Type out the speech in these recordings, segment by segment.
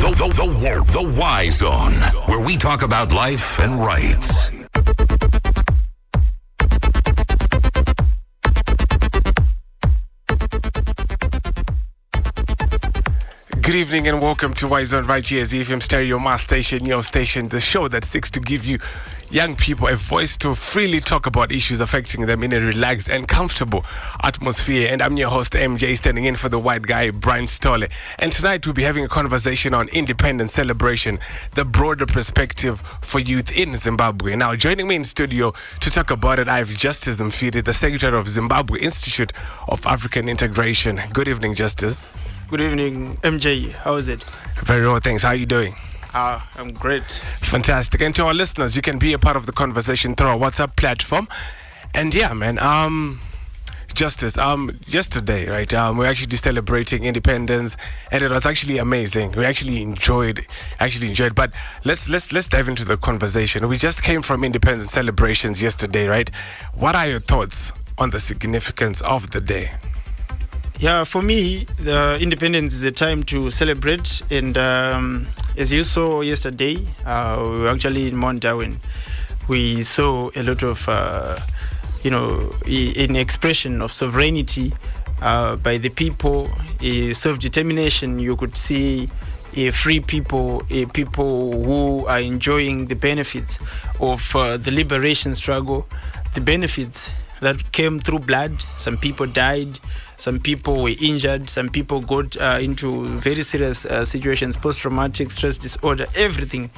The YZone, where we talk about life and rights. Good evening and welcome to YZone right here, ZFM Stereo Mass Station, your station, the show that seeks to give you young people a voice to freely talk about issues affecting them in a relaxed and comfortable atmosphere. And I'm your host, MJ, standing in for the white guy, Brian Stolle. And tonight we'll be having a conversation on independence celebration, the broader perspective for youth in Zimbabwe. Now, joining me in studio to talk about it, I have Justice Mfidi, the Secretary of Zimbabwe Institute of African Integration. Good evening, Justice. Good evening, MJ. How is it? Very well, thanks. How are you doing? I'm great. Fantastic. And to our listeners, you can be a part of the conversation through our WhatsApp platform. And yeah, man, Justice, yesterday, right, we're actually celebrating independence, and it was actually amazing. We actually enjoyed. But let's dive into the conversation. We just came from independence celebrations yesterday, right? What are your thoughts on the significance of the day? Yeah, for me, the independence is a time to celebrate. And as you saw yesterday, we were actually in Mount Darwin. We saw a lot of, an expression of sovereignty by the people, self-determination. You could see free people, people who are enjoying the benefits of the liberation struggle, the benefits that came through blood. Some people died. Some people were injured. Some people got into very serious situations, post-traumatic stress disorder, everything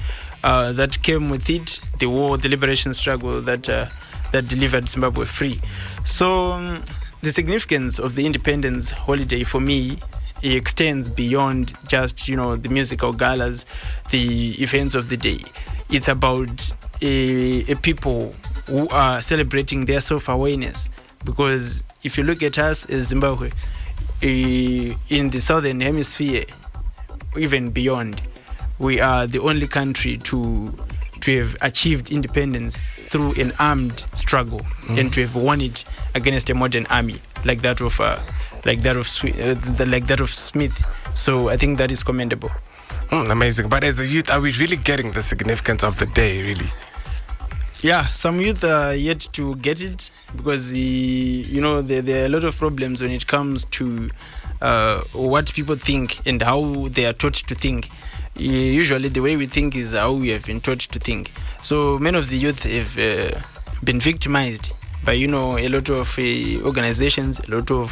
that came with it, the war, the liberation struggle that delivered Zimbabwe free. So the significance of the independence holiday for me, it extends beyond just, the musical galas, the events of the day. It's about a people who are celebrating their self-awareness. Because if you look at us as Zimbabwe, in the southern hemisphere, even beyond, we are the only country to have achieved independence through an armed struggle, and to have won it against a modern army like that of Smith. So I think that is commendable. Amazing. But as a youth, are we really getting the significance of the day, really? Yeah, some youth are yet to get it because, there are a lot of problems when it comes to what people think and how they are taught to think. Usually the way we think is how we have been taught to think. So many of the youth have been victimized by, a lot of organizations, a lot of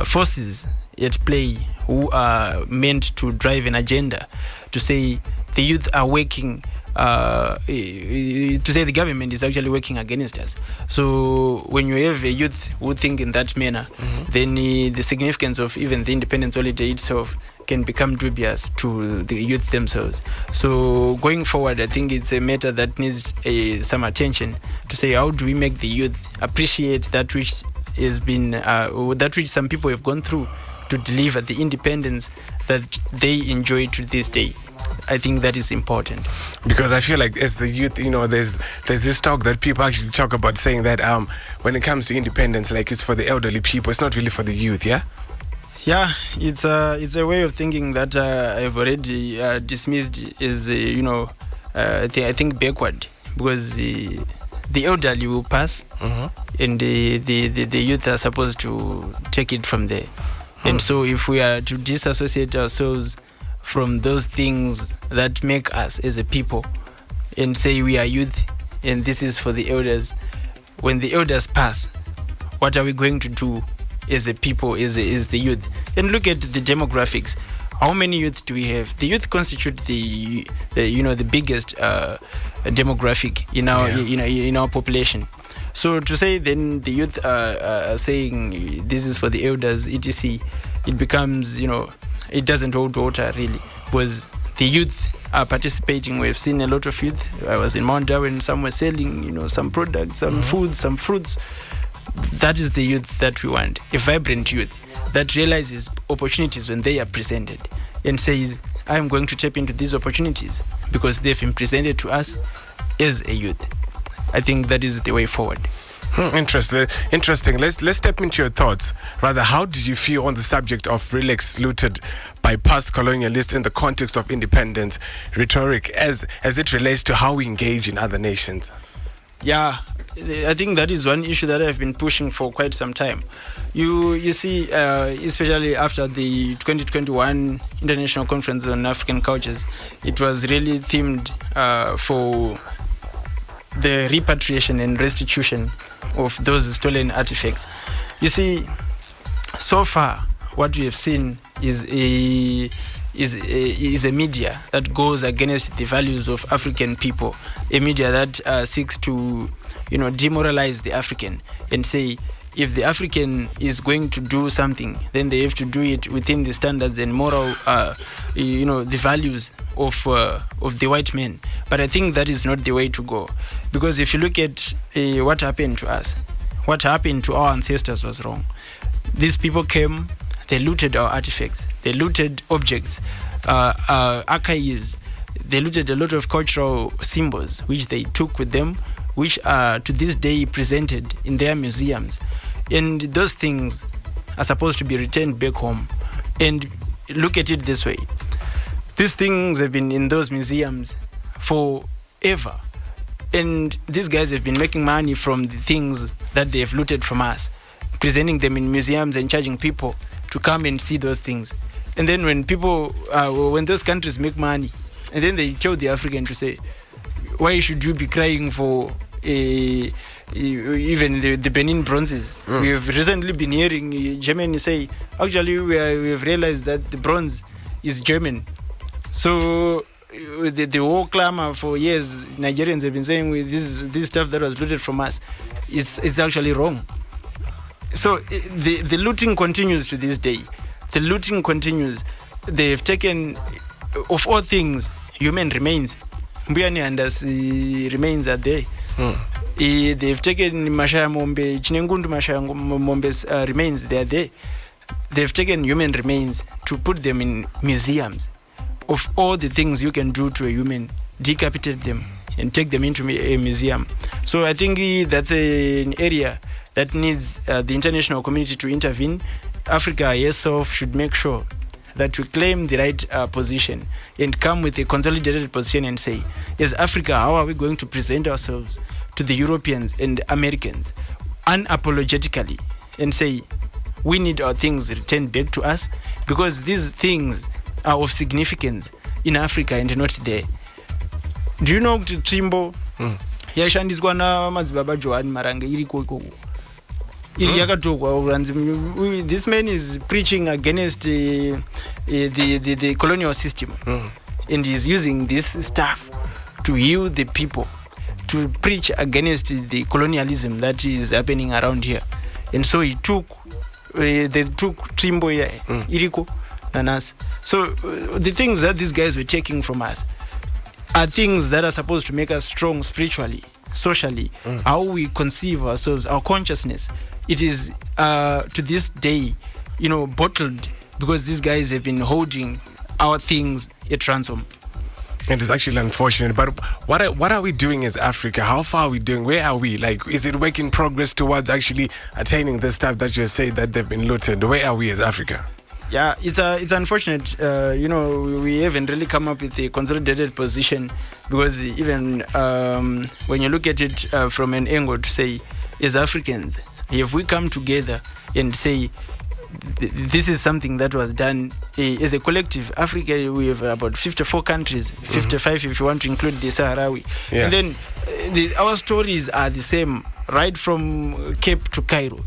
forces at play who are meant to drive an agenda to say the youth are working to say the government is actually working against us. So when you have a youth who think in that manner, then the significance of even the independence holiday itself can become dubious to the youth themselves. So going forward, I think it's a matter that needs some attention to say, how do we make the youth appreciate that which has been that which some people have gone through to deliver the independence that they enjoy to this day. I think that is important. Because I feel like as the youth, there's this talk that people actually talk about, saying that when it comes to independence, like it's for the elderly people, it's not really for the youth, yeah? Yeah, it's a way of thinking that I've already dismissed as, I think backward, because the elderly will pass, and the youth are supposed to take it from there. And so if we are to disassociate ourselves from those things that make us as a people and say we are youth and this is for the elders, when the elders pass, what are we going to do as a people, as the youth? And look at the demographics. How many youth do we have? The youth constitute the biggest demographic in our population. So to say then the youth are saying this is for the elders, etc., it becomes, it doesn't hold water really, because the youth are participating. We've seen a lot of youth. I was in Mount Darwin, some were selling, some products, some food, some fruits. That is the youth that we want, a vibrant youth that realizes opportunities when they are presented and says, I am going to tap into these opportunities because they've been presented to us as a youth. I think that is the way forward. Interesting. Let's step into your thoughts. Rather, how did you feel on the subject of relics looted by past colonialists in the context of independence rhetoric as it relates to how we engage in other nations? Yeah, I think that is one issue that I've been pushing for quite some time. You see, especially after the 2021 International Conference on African Cultures, it was really themed for the repatriation and restitution of those stolen artifacts. You see, so far what we have seen is a media that goes against the values of African people, a media that seeks to, demoralize the African and say, if the African is going to do something, then they have to do it within the standards and moral, the values of the white man. But I think that is not the way to go, because if you look at what happened to us, what happened to our ancestors was wrong. These people came, they looted our artifacts, they looted objects, archives, they looted a lot of cultural symbols which they took with them, which are to this day presented in their museums. And those things are supposed to be returned back home. And look at it this way. These things have been in those museums forever. And these guys have been making money from the things that they have looted from us, presenting them in museums and charging people to come and see those things. And then when those countries make money, and then they tell the African to say, why should you be crying for even the Benin bronzes? We have recently been hearing Germany say, actually we have realized that the bronze is German. So the whole clamor for years, Nigerians have been saying this stuff that was looted from us, it's actually wrong. So the looting continues to this day. The looting continues. They have taken, of all things, human remains. Mbuyani Andas remains are there. They've taken Mashaya Mombe, Chinengundu Mashaya Mombe's remains, they are there. They've taken human remains to put them in museums. Of all the things you can do to a human, decapitate them and take them into a museum. So I think that's an area that needs the international community to intervene. Africa itself should make sure that we claim the right position and come with a consolidated position and say, as Africa, how are we going to present ourselves to the Europeans and Americans unapologetically and say, we need our things returned back to us, because these things are of significance in Africa and not there. Do you know Trimbo? Yashandiswa na madzibaba Johan Maranga iriko. This man is preaching against the colonial system, and he's using this stuff to heal the people, to preach against the colonialism that is happening around here. And so they took Trimbo Iriko Nanas. So the things that these guys were taking from us are things that are supposed to make us strong spiritually, socially, how we conceive ourselves, our consciousness. It is to this day, bottled, because these guys have been holding our things at ransom. It is actually unfortunate, but what are we doing as Africa? How far are we doing? Where are we? Like, is it work in progress towards actually attaining the stuff that you say that they've been looted? Where are we as Africa? Yeah, it's unfortunate. We haven't really come up with a consolidated position, because even when you look at it from an angle to say, as Africans, if we come together and say, this is something that was done as a collective. Africa, we have about 54 countries, 55 if you want to include the Sahrawi. Yeah. And then our stories are the same, right from Cape to Cairo.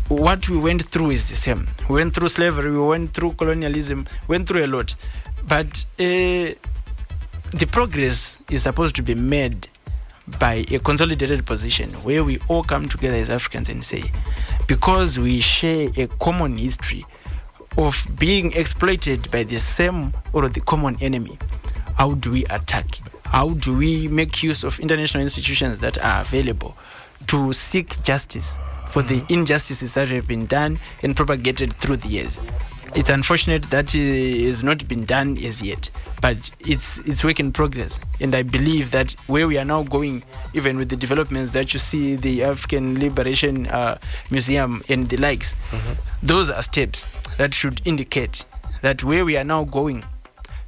What we went through is the same. We went through slavery, we went through colonialism, went through a lot. But the progress is supposed to be made by a consolidated position where we all come together as Africans and say, because we share a common history of being exploited by the same or the common enemy, how do we attack? How do we make use of international institutions that are available to seek justice for the injustices that have been done and propagated through the years? It's unfortunate that it has not been done as yet, but it's work in progress. And I believe that where we are now going, even with the developments that you see, the African Liberation Museum and the likes, those are steps that should indicate that where we are now going,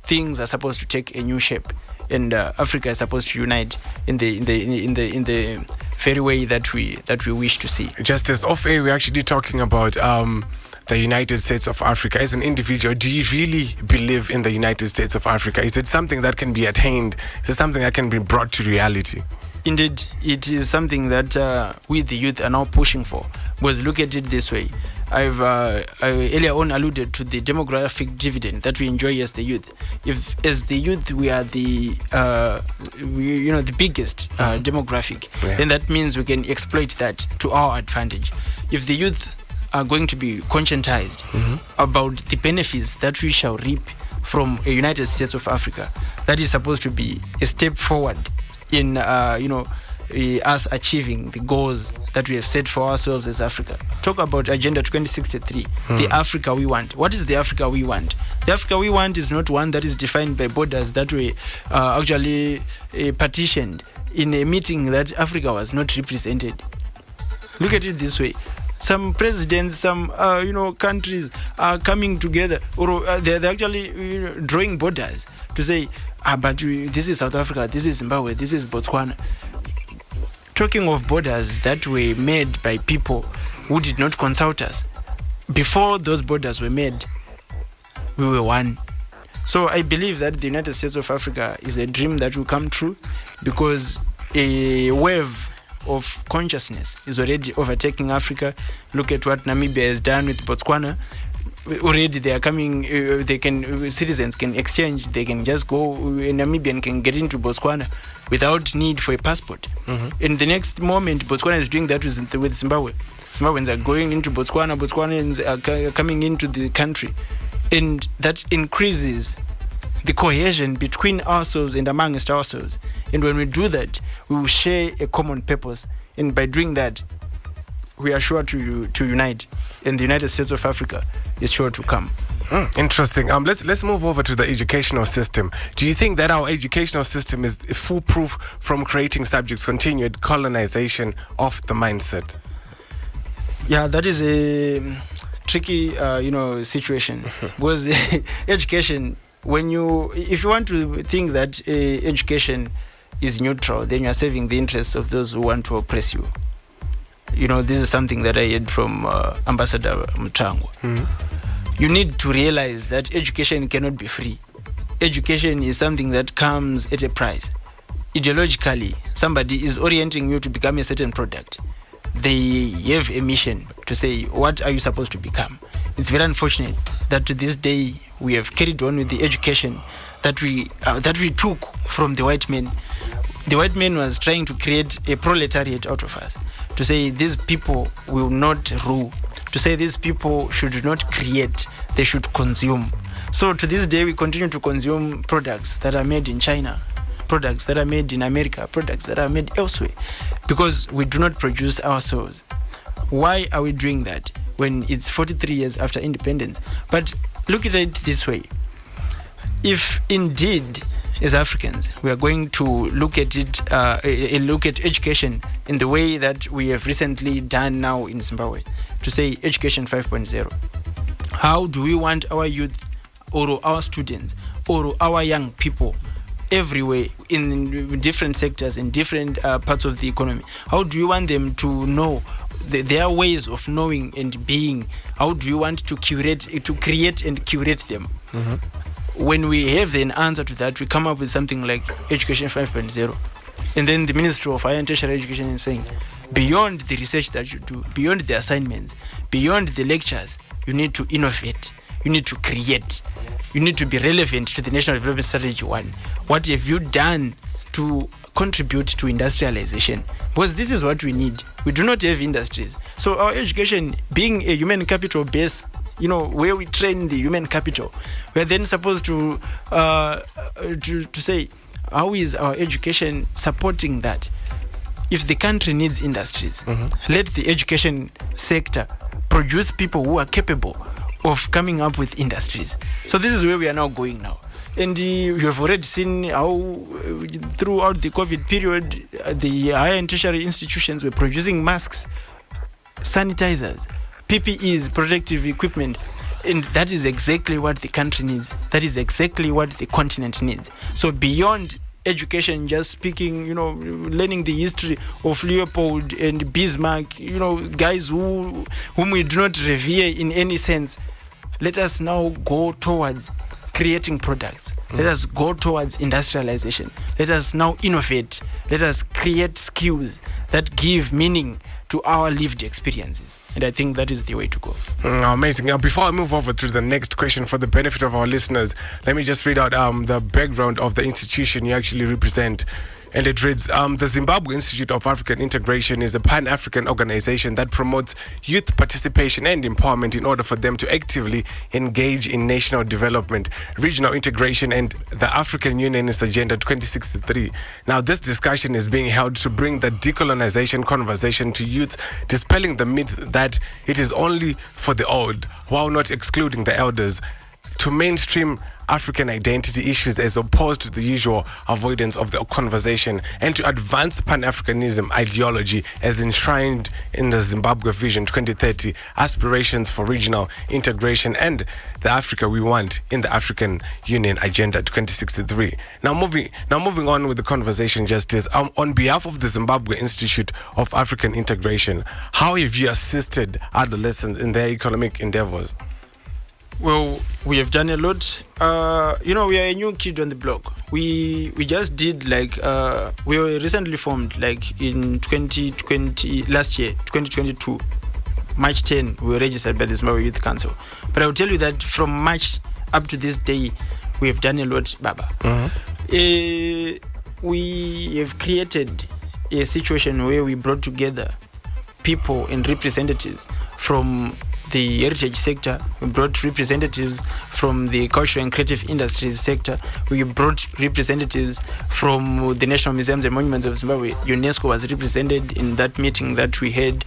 things are supposed to take a new shape, and Africa is supposed to unite in the very way that we wish to see. Just as off air, we're actually talking about the United States of Africa. As an individual, do you really believe in the United States of Africa? Is it something that can be attained? Is it something that can be brought to reality? Indeed, it is something that we, the youth, are now pushing for. Because look at it this way. I earlier on alluded to the demographic dividend that we enjoy as the youth. If as the youth we are the the biggest demographic, then that means we can exploit that to our advantage. If the youth are going to be conscientized about the benefits that we shall reap from a United States of Africa, that is supposed to be a step forward in us achieving the goals that we have set for ourselves as Africa. Talk about Agenda 2063, the Africa we want. What is the Africa we want? The Africa we want is not one that is defined by borders that were actually partitioned in a meeting that Africa was not represented. Look at it this way. Some presidents, some countries are coming together, or they're actually drawing borders to say, but this is South Africa, this is Zimbabwe, this is Botswana. Talking of borders that were made by people who did not consult us. Before those borders were made, we were one. So I believe that the United States of Africa is a dream that will come true, because a wave of consciousness is already overtaking Africa. Look at what Namibia has done with Botswana. Already they are coming, citizens can exchange, they can just go, a Namibian can get into Botswana without need for a passport. In the next moment, Botswana is doing that with Zimbabwe. Zimbabweans are going into Botswana, Botswanans are coming into the country. And that increases the cohesion between ourselves and amongst ourselves. And when we do that, we will share a common purpose. And by doing that, we are sure to unite. And the United States of Africa is sure to come. Interesting. Let's move over to the educational system. Do you think that our educational system is foolproof from creating subjects continued colonization of the mindset? Yeah, that is a tricky situation. Because education, if you want to think that education is neutral, then you are serving the interests of those who want to oppress you. This is something that I heard from Ambassador Mutangwa. You need to realize that education cannot be free. Education is something that comes at a price. Ideologically, somebody is orienting you to become a certain product. They have a mission to say, what are you supposed to become? It's very unfortunate that to this day we have carried on with the education that we took from the white men. The white man was trying to create a proletariat out of us, to say these people will not rule, to say these people should not create, they should consume. So to this day we continue to consume products that are made in China, products that are made in America, products that are made elsewhere, because we do not produce ourselves. Why are we doing that when it's 43 years after independence? But look at it this way. If indeed, as Africans, we are going to look at education in the way that we have recently done now in Zimbabwe, to say education 5.0. How do we want our youth or our students or our young people everywhere in different sectors, in different parts of the economy, how do you want them to know their ways of knowing and being? How do you want to create and curate them? When we have an answer to that, we come up with something like Education 5.0. And then the Ministry of Higher and Tertiary Education is saying, beyond the research that you do, beyond the assignments, beyond the lectures, you need to innovate, you need to create, you need to be relevant to the National Development Strategy 1. What have you done to contribute to industrialization? Because this is what we need. We do not have industries. So our education, being a human capital base, where we train the human capital, we're then supposed to say, how is our education supporting that? If the country needs industries, let the education sector produce people who are capable of coming up with industries. So this is where we are now going now. And you have already seen how throughout the COVID period, the higher and tertiary institutions were producing masks, sanitizers, PPEs, protective equipment. And that is exactly what the country needs. That is exactly what the continent needs. So beyond education, just speaking, learning the history of Leopold and Bismarck, guys whom we do not revere in any sense, let us now go towards creating products. Let us go towards industrialization. Let us now innovate. Let us create skills that give meaning to our lived experiences. And I think that is the way to go. Amazing. Now, before I move over to the next question, for the benefit of our listeners, let me just read out the background of the institution you actually represent. And it reads, the Zimbabwe Institute of African Integration is a pan-African organization that promotes youth participation and empowerment in order for them to actively engage in national development, regional integration, and the African Unionist Agenda 2063. Now, this discussion is being held to bring the decolonization conversation to youth, dispelling the myth that it is only for the old, while not excluding the elders, to mainstream African identity issues as opposed to the usual avoidance of the conversation, and to advance Pan-Africanism ideology as enshrined in the Zimbabwe Vision 2030, aspirations for regional integration, and the Africa we want in the African Union Agenda 2063. Now moving on with the conversation, Justice, on behalf of the Zimbabwe Institute of African Integration, how have you assisted adolescents in their economic endeavors? Well, we have done a lot. We are a new kid on the block. We just did we were recently formed in 2020, last year, 2022. March 10, we were registered by the Zimbabwe Youth Council. But I will tell you that from March up to this day, we have done a lot, Baba. We have created a situation where we brought together people and representatives from the heritage sector. We brought representatives from the cultural and creative industries sector. We brought representatives from the National Museums and Monuments of Zimbabwe. UNESCO was represented in that meeting that we had.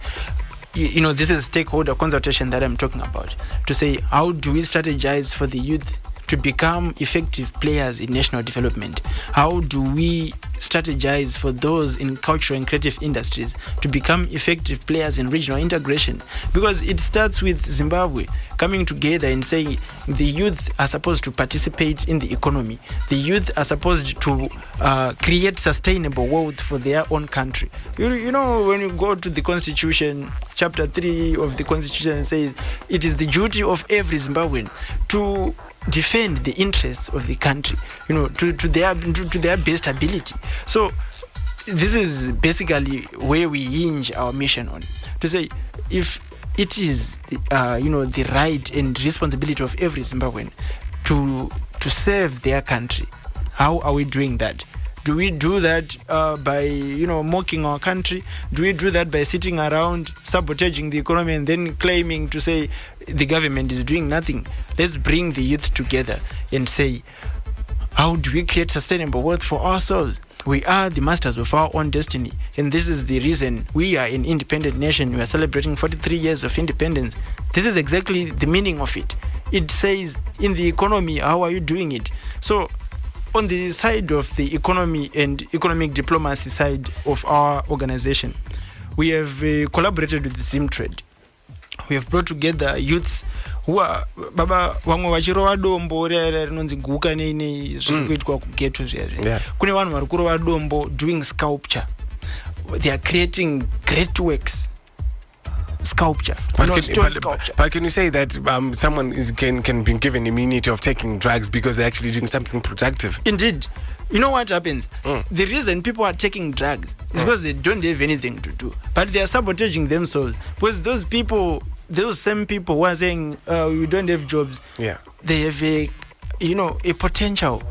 This is stakeholder consultation that I'm talking about, to say, how do we strategize for the youth to become effective players in national development? How do we strategize for those in cultural and creative industries to become effective players in regional integration? Because it starts with Zimbabwe coming together and saying the youth are supposed to participate in the economy. The youth are supposed to create sustainable wealth for their own country. When you go to the Constitution, Chapter 3 of the Constitution says it is the duty of every Zimbabwean to defend the interests of the country, to their best ability. So this is basically where we hinge our mission on, to say, if it is the right and responsibility of every Zimbabwean to serve their country, how are we doing that? Do we do that by mocking our country? Do we do that by sitting around sabotaging the economy and then claiming to say the government is doing nothing? Let's bring the youth together and say, how do we create sustainable wealth for ourselves? We are the masters of our own destiny, and this is the reason we are an independent nation. We are celebrating 43 years of independence. This is exactly the meaning of it. It says, in the economy, how are you doing it? So on the side of the economy and economic diplomacy side of our organization, we have collaborated with the Zimtrade. We have brought together youths who are vamwe vachirova dombo rinonzi guka zviri kuitwa kugeto zviya. Kune vanhu vari kurova dombo doing sculpture. They are creating great works. Sculpture. But can you say that someone can be given immunity of taking drugs because they're actually doing something productive? Indeed. You know what happens? The reason people are taking drugs is because they don't have anything to do. But they are sabotaging themselves. Because those same people who are saying we don't have jobs, they have a potential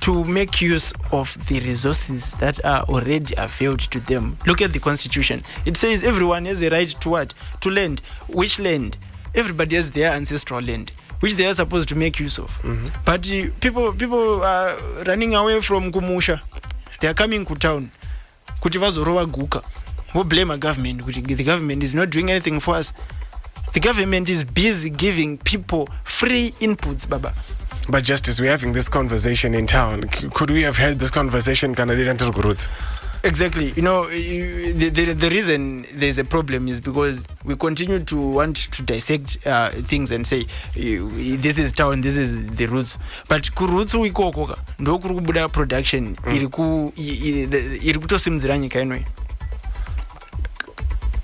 to make use of the resources that are already availed to them. Look at the Constitution. It says everyone has a right to what? To land. Which land? Everybody has their ancestral land, which they are supposed to make use of. But people are running away from Kumusha. They are coming to town. Kuti vazorova guka. Who blame a government? The government is not doing anything for us. The government is busy giving people free inputs, Baba. But Justice, we're having this conversation in town. Could we have had this conversation Exactly. The reason there's a problem is because we continue to want to dissect things and say this is town, this is the roots. But ku roots uikokoka ndo kuri kubuda production iri kutosimudzira nyika inoi.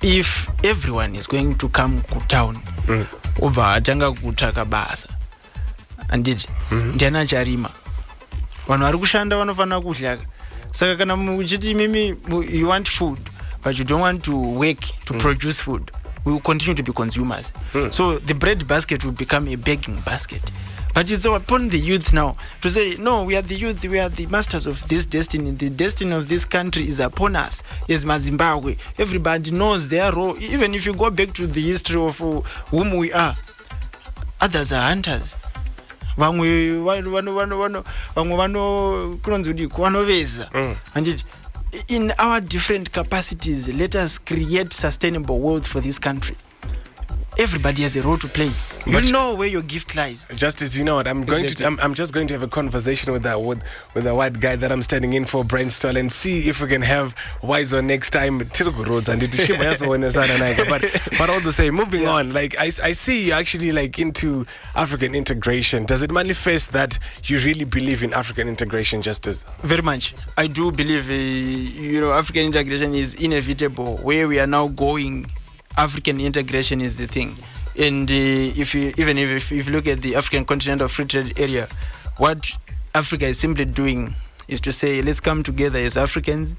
If everyone is going to come to town, obva atanga kutsvaka basa anditi ndiana charima vanhu vari kushanda vanofanira kudya. Saka kana muchiti mimi you want food but you don't want to work to produce food, we will continue to be consumers. So the bread basket will become a begging basket. But it's upon the youth now to say, no, we are the youth, we are the masters of this destiny. The destiny of this country is upon us. As Zimbabwe, everybody knows their role. Even if you go back to the history of whom we are, others are hunters. And in our different capacities, let us create sustainable wealth for this country. Everybody has a role to play. You know where your gift lies. Justice, you know what? I'm just going to have a conversation with a white guy that I'm standing in for Brainstorm and see if we can have YZone next time. But all the same, moving on. Like I see you actually like into African integration. Does it manifest that you really believe in African integration, Justice? Very much. I do believe African integration is inevitable. Where we are now going, African integration is the thing. And if you look at the African Continental Free Trade Area, what Africa is simply doing is to say, let's come together as Africans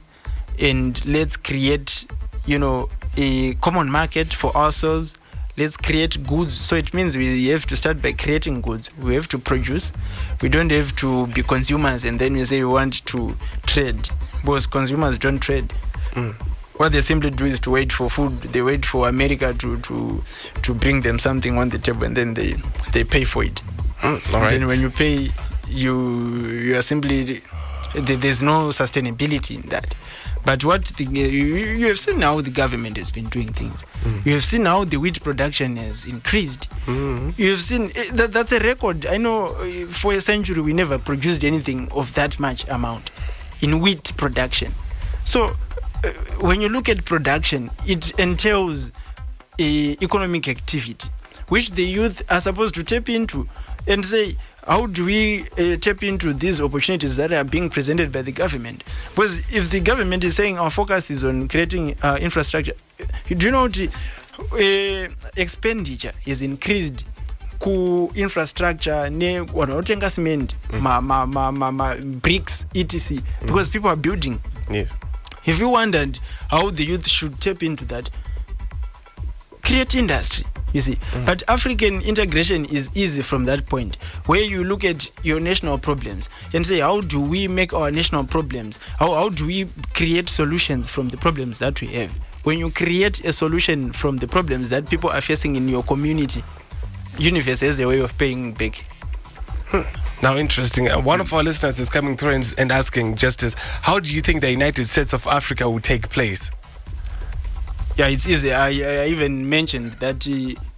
and let's create, a common market for ourselves. Let's create goods. So it means we have to start by creating goods. We have to produce. We don't have to be consumers and then we say we want to trade, because consumers don't trade. What they simply do is to wait for food. They wait for America to bring them something on the table, and then they pay for it. All right. Then when you pay, you are simply there's no sustainability in that. But what you have seen how the government has been doing things. You have seen how the wheat production has increased. You have seen that's a record. I know for a century we never produced anything of that much amount in wheat production. So when you look at production, it entails economic activity, which the youth are supposed to tap into and say, how do we tap into these opportunities that are being presented by the government? Because if the government is saying our focus is on creating infrastructure, do you know the expenditure is increased ku infrastructure ne wanotenga cement, bricks, etc. Because people are building. Yes. If you wondered how the youth should tap into that, create industry, you see. But African integration is easy from that point, where you look at your national problems and say, how do we make our national problems? How do we create solutions from the problems that we have? When you create a solution from the problems that people are facing in your community, universe has a way of paying back. Now, interesting. One of our listeners is coming through and asking, Justice, how do you think the United States of Africa will take place? Yeah, it's easy. I even mentioned that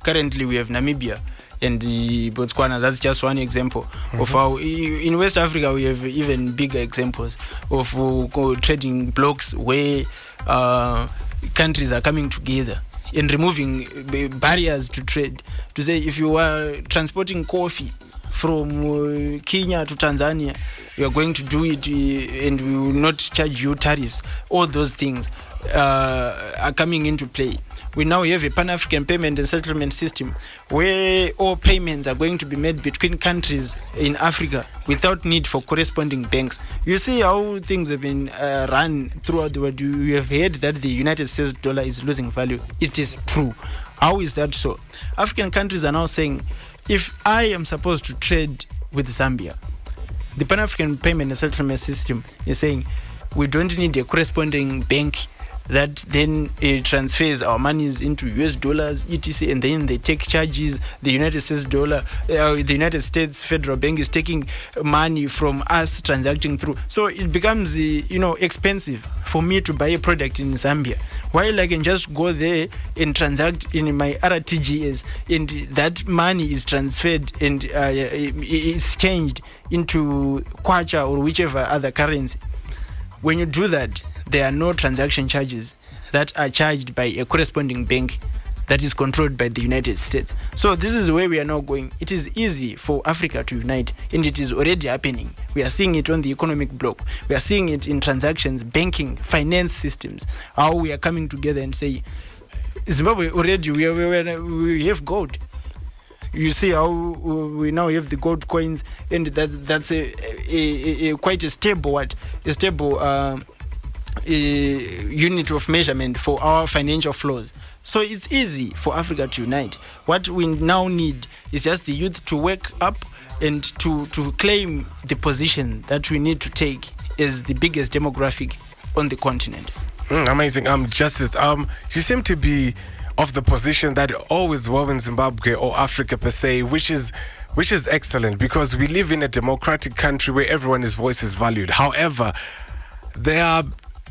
currently we have Namibia and Botswana. That's just one example of how in West Africa we have even bigger examples of trading blocks where countries are coming together and removing barriers to trade. To say, if you are transporting coffee from Kenya to Tanzania, you are going to do it and we will not charge you tariffs. All those things are coming into play. We now have a Pan-African payment and settlement system where all payments are going to be made between countries in Africa without need for corresponding banks. You see how things have been run throughout the world. You have heard that the United States dollar is losing value. It is true. How is that so? African countries are now saying, if I am supposed to trade with Zambia, the Pan-African payment and settlement system is saying we don't need a corresponding bank that then transfers our monies into US dollars, etc., and then they take charges. The United States Federal Bank is taking money from us transacting through. So it becomes, expensive for me to buy a product in Zambia, while I can just go there and transact in my RTGS, and that money is transferred and it's changed into kwacha or whichever other currency. When you do that, there are no transaction charges that are charged by a corresponding bank that is controlled by the United States. So this is where we are now going. It is easy for Africa to unite, and it is already happening. We are seeing it on the economic bloc. We are seeing it in transactions, banking, finance systems, how we are coming together and say, Zimbabwe already, we have gold. You see how we now have the gold coins, and that's a quite a stable unit of measurement for our financial flows. So it's easy for Africa to unite. What we now need is just the youth to wake up and to claim the position that we need to take as the biggest demographic on the continent. Amazing. Justice, you seem to be of the position that always well in Zimbabwe or Africa per se, which is excellent, because we live in a democratic country where everyone's voice is valued. However, there are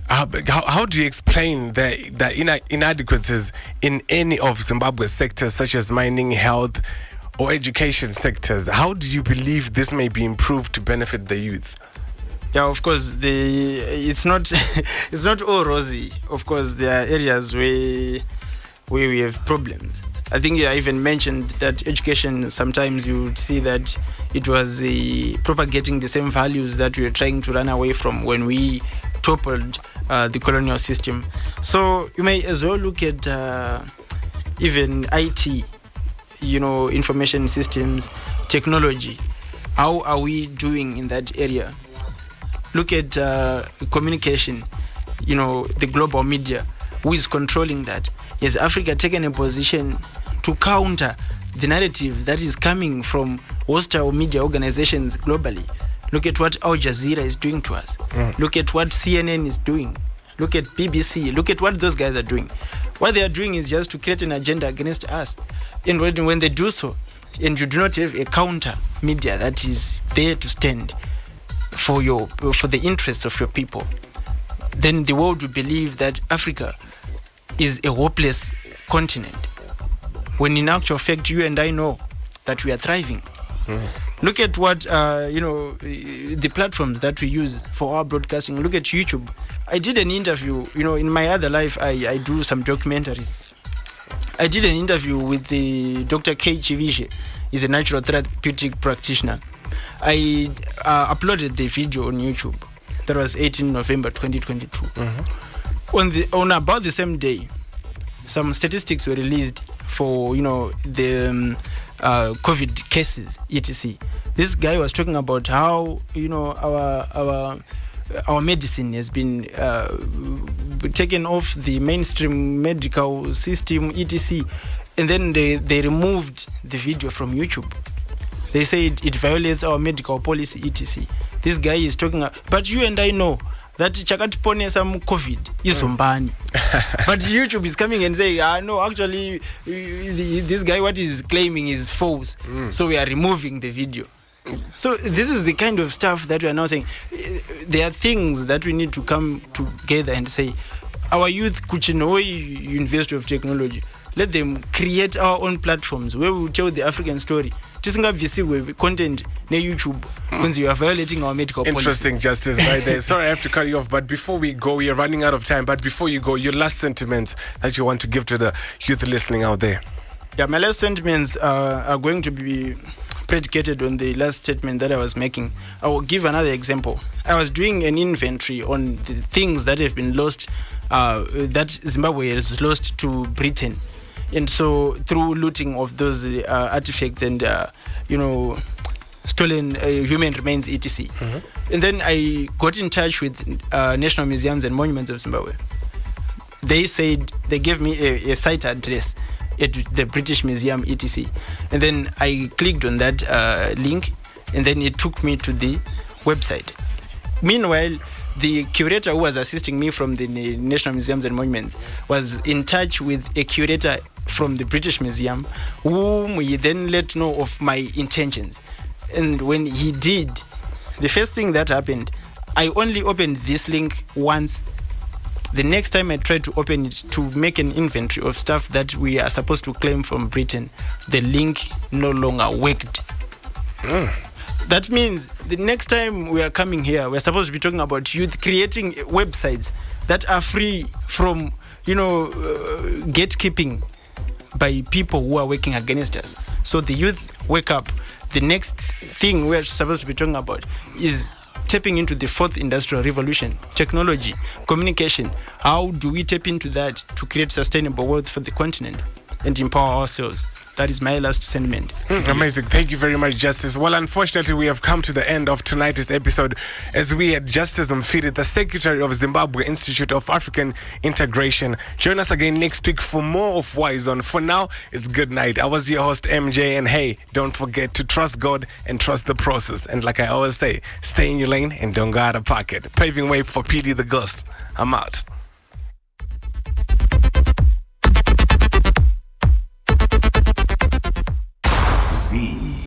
how do you explain the inadequacies in any of Zimbabwe's sectors, such as mining, health, or education sectors? How do you believe this may be improved to benefit the youth? Yeah, of course, it's not it's not all rosy. Of course, there are areas where we have problems. I think I even mentioned that education, sometimes you would see that it was propagating the same values that we were trying to run away from when we toppled the colonial system. So you may as well look at even IT, information systems, technology. How are we doing in that area? Look at communication, the global media. Who is controlling that? Has Africa taken a position to counter the narrative that is coming from hostile media organizations globally? Look at what Al Jazeera is doing to us. Look at what CNN is doing. Look at BBC. Look at what those guys are doing. What they are doing is just to create an agenda against us. And when they do so, and you do not have a counter media that is there to stand for the interests of your people, then the world will believe that Africa is a hopeless continent. When in actual fact, you and I know that we are thriving. Look at what the platforms that we use for our broadcasting. Look at YouTube. I did an interview. In my other life, I do some documentaries. I did an interview with the Dr. K. Chivishe. He's a natural therapeutic practitioner. I uploaded the video on YouTube. That was 18 November 2022. On about the same day, some statistics were released for the COVID cases, etc. This guy was talking about how our medicine has been taken off the mainstream medical system, etc. And then they removed the video from YouTube. They say it violates our medical policy, etc. This guy is talking, but you and I know that chakatipone some COVID is Zombani. But YouTube is coming and saying, no, actually, this guy, what he's claiming is false. So we are removing the video. So this is the kind of stuff that we are now saying. There are things that we need to come together and say, our youth, Kuchinoi University of Technology, let them create our own platforms where we will tell the African story. With content near YouTube when you are violating our medical policy. Interesting, Justice, right there. Sorry, I have to cut you off, but before we go, we are running out of time. But before you go, your last sentiments that you want to give to the youth listening out there. Yeah, my last sentiments are going to be predicated on the last statement that I was making. I will give another example. I was doing an inventory on the things that have been lost, that Zimbabwe has lost to Britain. And so through looting of those artifacts and stolen human remains, etc. And then I got in touch with National Museums and Monuments of Zimbabwe. They said, they gave me a site address at the British Museum, etc. And then I clicked on that link, and then it took me to the website. Meanwhile, the curator who was assisting me from the National Museums and Monuments was in touch with a curator from the British Museum, whom he then let know of my intentions. And when he did, the first thing that happened, I only opened this link once. The next time I tried to open it to make an inventory of stuff that we are supposed to claim from Britain, the link no longer worked. That means the next time we are coming here, we're supposed to be talking about youth creating websites that are free from, gatekeeping by people who are working against us. So the youth wake up. The next thing we're supposed to be talking about is tapping into the fourth industrial revolution, technology, communication. How do we tap into that to create sustainable wealth for the continent and empower ourselves? That is my last sentiment. Amazing. Thank you very much, Justice. Well, unfortunately, we have come to the end of tonight's episode as we had Justice Mfidi, the Secretary of Zimbabwe Institute of African Integration. Join us again next week for more of YZone. For now, it's good night. I was your host, MJ, and hey, don't forget to trust God and trust the process. And like I always say, stay in your lane and don't go out of pocket. Paving way for PD the Ghost. I'm out.